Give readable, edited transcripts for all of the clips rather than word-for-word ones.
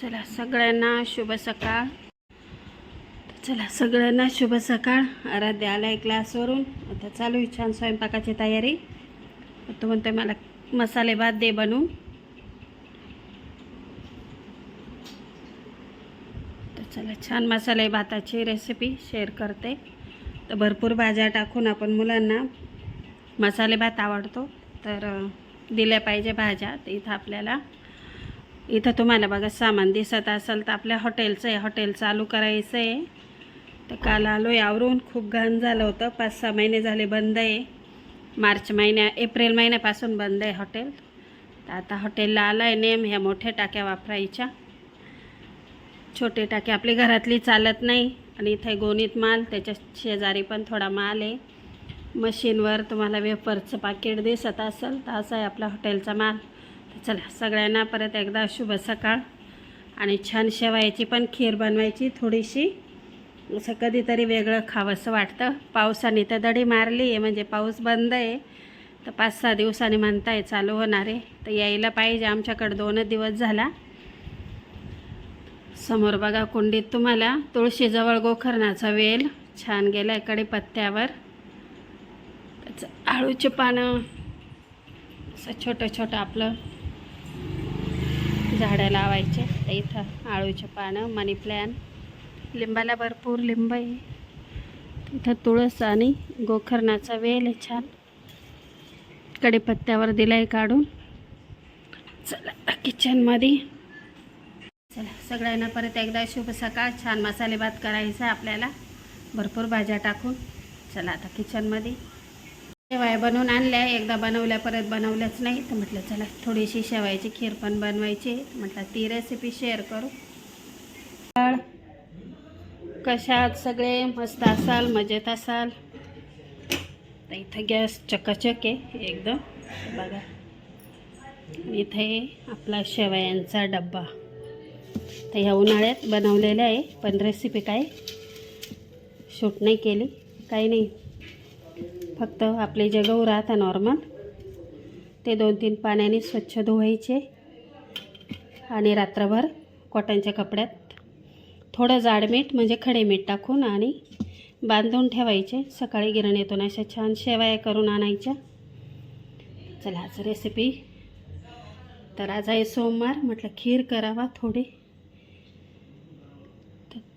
चला सगळ्यांना शुभ सकाळ. चला सगळ्यांना शुभ सकाळ. आराध्य आलाय क्लासवरून. आता चालू आहे छान स्वयंपाकाची तयारी. तो म्हणतोय मला मसाले भात दे बनवून. तर चला छान मसाले भाताची रेसिपी शेअर करते. तर भरपूर भाज्या टाकून आपण मुलांना मसाले भात आवडतो तर दिल्या पाहिजे भाज्या. तर इथं तुम्हाला बघा सामान दिसत असेल तर आपल्या हॉटेलचं आहे. हॉटेल चालू करायचं आहे. तर काल आलो आवरून. खूप घाण झालं होतं. 5-6 महिने झाले बंद आहे. एप्रिल महिन्यापासून बंद आहे हॉटेल. तर आता हॉटेलला आला आहे नेम. ह्या मोठ्या टाक्या वापरायच्या. छोटे टाके आपली घरातली चालत नाही. आणि इथे गोणीत माल, त्याच्या शेजारी पण थोडा माल आहे. मशीनवर तुम्हाला वेफरचं पाकिट दिसत असेल तर असा आहे आपला हॉटेलचा माल. चला सगळ्यांना परत एकदा शुभ सकाळ. आणि छान शेवायाची पण खीर बनवायची थोडीशी. असं कधीतरी वेगळं खावंसं वाटतं. पावसाने तर दडी मारली आहे. म्हणजे पाऊस बंद आहे तर 5-6 दिवसांनी म्हणताय चालू होणार आहे. तर यायला पाहिजे. आमच्याकडे 2 दिवस झाला. समोर बघा कुंडीत तुम्हाला तुळशीजवळ गोकर्णाचा वेल छान गेला आहे कढीपत्त्यावर. त्याचं आळूचे पानं असं छोटं आपलं झाडं लावायचे. तर इथं आळूचे पानं, मनी प्लॅन, लिंबाला भरपूर लिंब आहे. इथं तुळस आणि गोकर्णाचा वेल आहे छान. कढीपत्त्यावर दिलाय काढून. चला किचनमध्ये. चला सगळ्यांना परत एकदा शुभ सकाळ. छान मसाले भात करायचा आपल्याला भरपूर भाज्या टाकून. चला आता किचनमध्ये. शेवाया बनवून आणल्या. एकदा बनवल्या परत बनवल्याच नाही. तर म्हटलं चला थोडीशी शेवायाची खीर पण बनवायची. म्हटलं ती रेसिपी शेअर करू. कशात सगळे मस्त असाल, मजेत असाल. तर इथं गॅस चकाचक आहे एकदम बघा. इथे आपला शेवयांचा डब्बा. तर ह्या उन्हाळ्यात बनवलेला आहे. पण रेसिपी काय शूट नाही केली. काही नाही, फक्त आपले जे गहू राहतात नॉर्मल ते 2-3 पाण्याने स्वच्छ धुवायचे. आणि रात्रभर कॉटनच्या कपड्यात थोडं जाड मीठ म्हणजे खडे मीठ टाकून आणि बांधून ठेवायचे. सकाळी गिरणीतून अशा छान शेवाया करून आणायच्या. चला आज रेसिपी. तर आज आहे सोमवार. म्हटलं खीर करावा थोडी.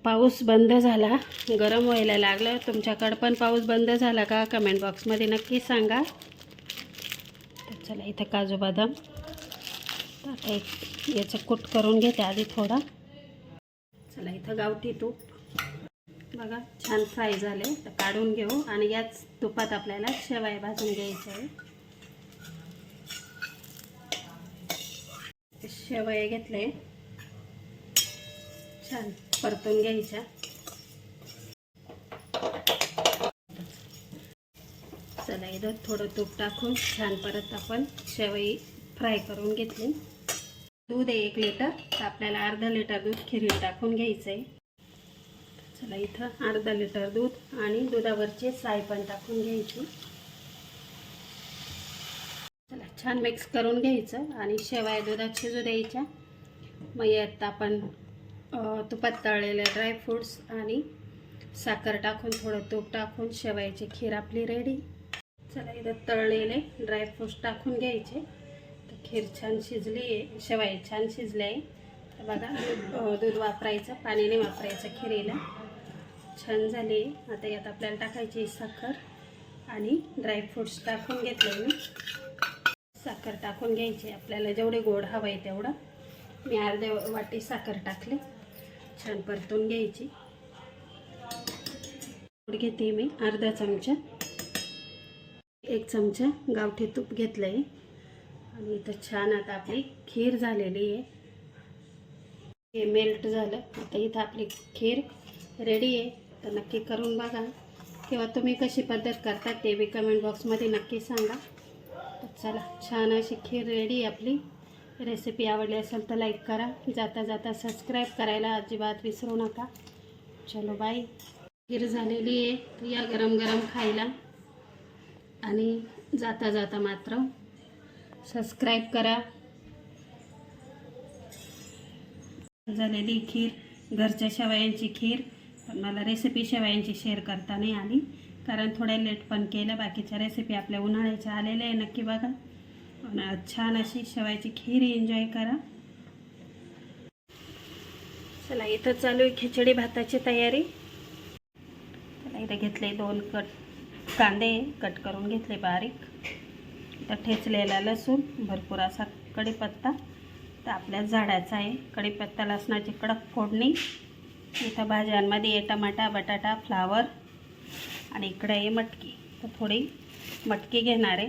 पाऊस बंद झाला. गरम व्हायला लागलं. तुमच्याकडं पण पाऊस बंद झाला का कमेंट बॉक्समध्ये नक्की सांगा. तर चला इथं काजू बदाम आता याचं कूट करून घेते आधी थोडा. चला इथं गावठी तूप बघा छान फ्राय झाले. तर काढून घेऊ. आणि याच तुपात आपल्याला शेवाया भाजून घ्यायच्या आहे. शेवाया घेतले छान परतून घ्यायच्या. चला इथं थोडं तूप टाकून छान परत आपण शेवई फ्राय करून घेतली. दूध आहे 1 लिटर. तर आपल्याला अर्धा लिटर दूध खिरीत टाकून घ्यायचं आहे. चला इथं अर्धा लिटर दूध आणि दुधावरची साय पण टाकून घ्यायची. चला छान मिक्स करून घ्यायचं आणि शेवाया दुधात शिजू द्यायच्या. मग यात आपण तुपात तळलेले ड्रायफ्रूट्स आणि साखर टाकून थोडं तूप टाकून शेवायाची खीर आपली रेडी. चला इथं तळलेले ड्रायफ्रूट्स टाकून घ्यायचे. तर खीर छान शिजली आहे. शेवाया छान शिजल्या आहे. तर बघा दूध वापरायचं, पाणी नाही वापरायचं खिरीला. छान झाली. आता यात आपल्याला टाकायची साखर आणि ड्रायफ्रूट्स टाकून घेतले मी. साखर टाकून घ्यायची. आपल्याला जेवढे गोड हवं आहे तेवढं. मी अर्ध्या वाटी साखर टाकली. छान परतून घ्यायची. घेते मी अर्धा चमचा. 1 चमचा गावठी तूप घेतलं आहे. आणि इथं छान आता आपली खीर झालेली आहे. हे मेल्ट झालं. आता इथं आपली खीर रेडी आहे. तर नक्की करून बघा. किंवा तुम्ही कशी पद्धत करता ते बी कमेंट बॉक्समध्ये नक्की सांगा. तर चला छान अशी खीर रेडी आहे आपली. रेसिपी आवडली असेल तर लाईक करा. जाता जाता सबस्क्राईब करायला अजिबात विसरू नका. चलो बाय. खीर झालेली आहे. तर या गरम गरम खायला. आणि जाता जाता मात्र सबस्क्राईब करा. झालेली खीर, घरच्या शेवयांची खीर. पण मला रेसिपी शेवयांची शेअर करता नाही आली, कारण थोड्या लेट पण केलं. बाकीच्या रेसिपी आपल्या उन्हाळ्याच्या आलेल्या आहे, नक्की बघा. छान अशी शेवयाची खीर एन्जॉय करा. चला, इथं चालू आहे खिचडी भाताची तयारी. चला, इथं घेतले 2 कांदे कट करून घेतले बारीक. इथं ठेचलेला लसूण, भरपूर असा कढीपत्ता. तर आपल्या झाडाचा आहे कढीपत्ता लसणाची कडक फोडणी. इथं भाज्यांमध्ये आहे टमाटा, बटाटा, फ्लावर आणि इकडे आहे मटकी. तर थोडी मटकी घेणार आहे.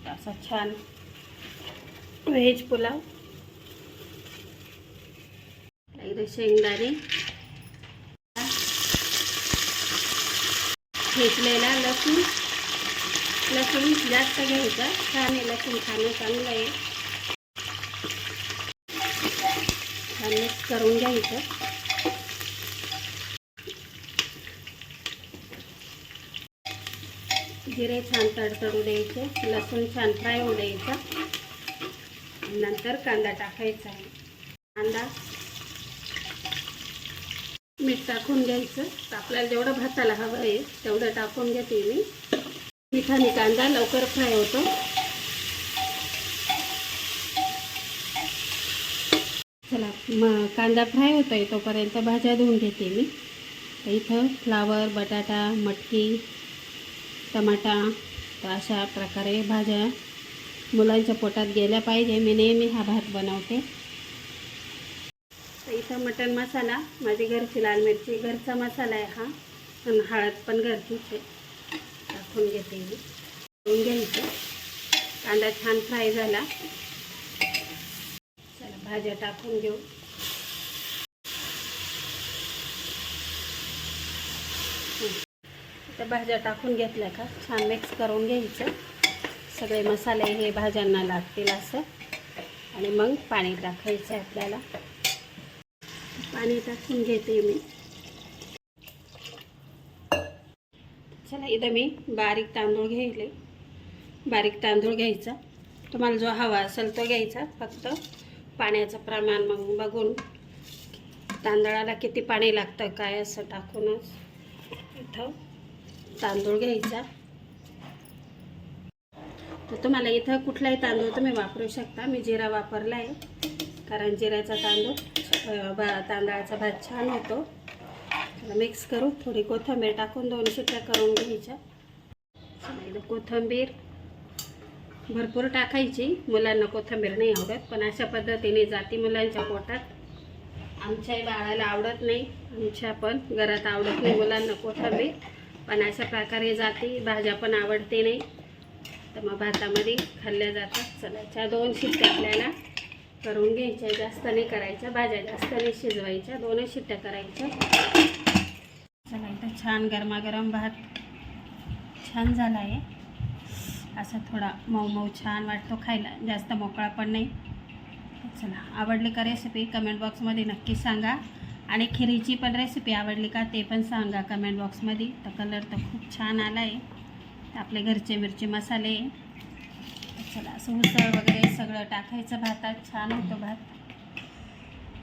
असा छान व्हेज पुलाव. इथे शेंगदाणे, ठेचलेला लसूण. लसूण जास्त घ्यायचा, छान आहे. लसूण खाणं चांगलं आहे. छान मिक्स करून घ्यायचं. जिरे छान तडतडू द्यायचे, लसूण छान फ्राय होऊ द्यायचा. नंतर कांदा टाकायचा आहे. कांदा, मीठ टाकून घ्यायचं. तर आपल्याला जेवढं भाताला हवं आहे तेवढं टाकून घेते मी. मिठाने कांदा लवकर फ्राय होतो. चला, कांदा फ्राय होतो आहे तोपर्यंत भाज्या धुवून घेते मी. तर इथं फ्लावर, बटाटा, मटकी, टमाटा. तर अशा प्रकारे भाज्या मुलांच्या पोटात गेल्या पाहिजे. मी नेहमी हा भात बनवते. तर इथं मटण मसाला, माझी घरची लाल मिरची, घरचा मसाला आहे हा. आणि हळद पण घरचीच आहे. टाकून घेते मी. करून घ्यायचं. कांदा छान फ्राय झाला. चला, भाज्या टाकून घेऊ. तर भाज्या टाकून घेतल्या का छान मिक्स करून घ्यायचं. सगळे मसाले हे भाज्यांना लागतील असं. आणि मग पाणी टाकायचं आपल्याला. पाणी टाकून घेते मी. चला, इथं मी बारीक तांदूळ घेतले. बारीक तांदूळ घ्यायचा. तुम्हाला जो हवा असेल तो घ्यायचा. फक्त पाण्याचं प्रमाण मग बघून, तांदळाला किती पाणी लागतं काय असं टाकूनच इथं तांदूळ घ्यायचा. तर तुम्हाला इथं कुठलाही तांदूळ तुम्ही वापरू शकता. मी जिरा वापरला आहे, कारण जिऱ्याचा तांदळाचा भात छान होतो. त्याला मिक्स करू. थोडी कोथिंबीर टाकून 2 शिट्ट्या करून घ्यायच्या. इथं कोथिंबीर भरपूर टाकायची. मुलांना कोथिंबीर नाही आवडत, पण अशा पद्धतीने जाती मुलांच्या पोटात. आमच्याही बाळाला आवडत नाही, आमच्या पण घरात आवडत नाही मुलांना कोथिंबीर. पण अशा प्रकारे जाती भाज्या पण आवडते नाही, तर मग भातामध्ये खाल्ल्या जातात. चला, 2 शिट्ट्या आपल्याला करून घ्यायच्या. जास्त नाही करायच्या भाज्या, जास्त नाही शिजवायच्या. 2च शिट्ट्या करायच्या. चला, इथं छान गरमागरम भात छान झाला आहे. असा थोडा मऊ मऊ छान वाटतो खायला, जास्त मोकळा पण नाही. चला, आवडली का रेसिपी कमेंट बॉक्समध्ये नक्की सांगा. आणि खिरीची पण रेसिपी आवडली का ते पण सांगा कमेंट बॉक्समध्ये. तर कलर तर खूप छान आला आहे. आपले घरचे मिरची मसाले. चला, असं उसळ वगैरे सगळं टाकायचं भातात. छान होतो भात.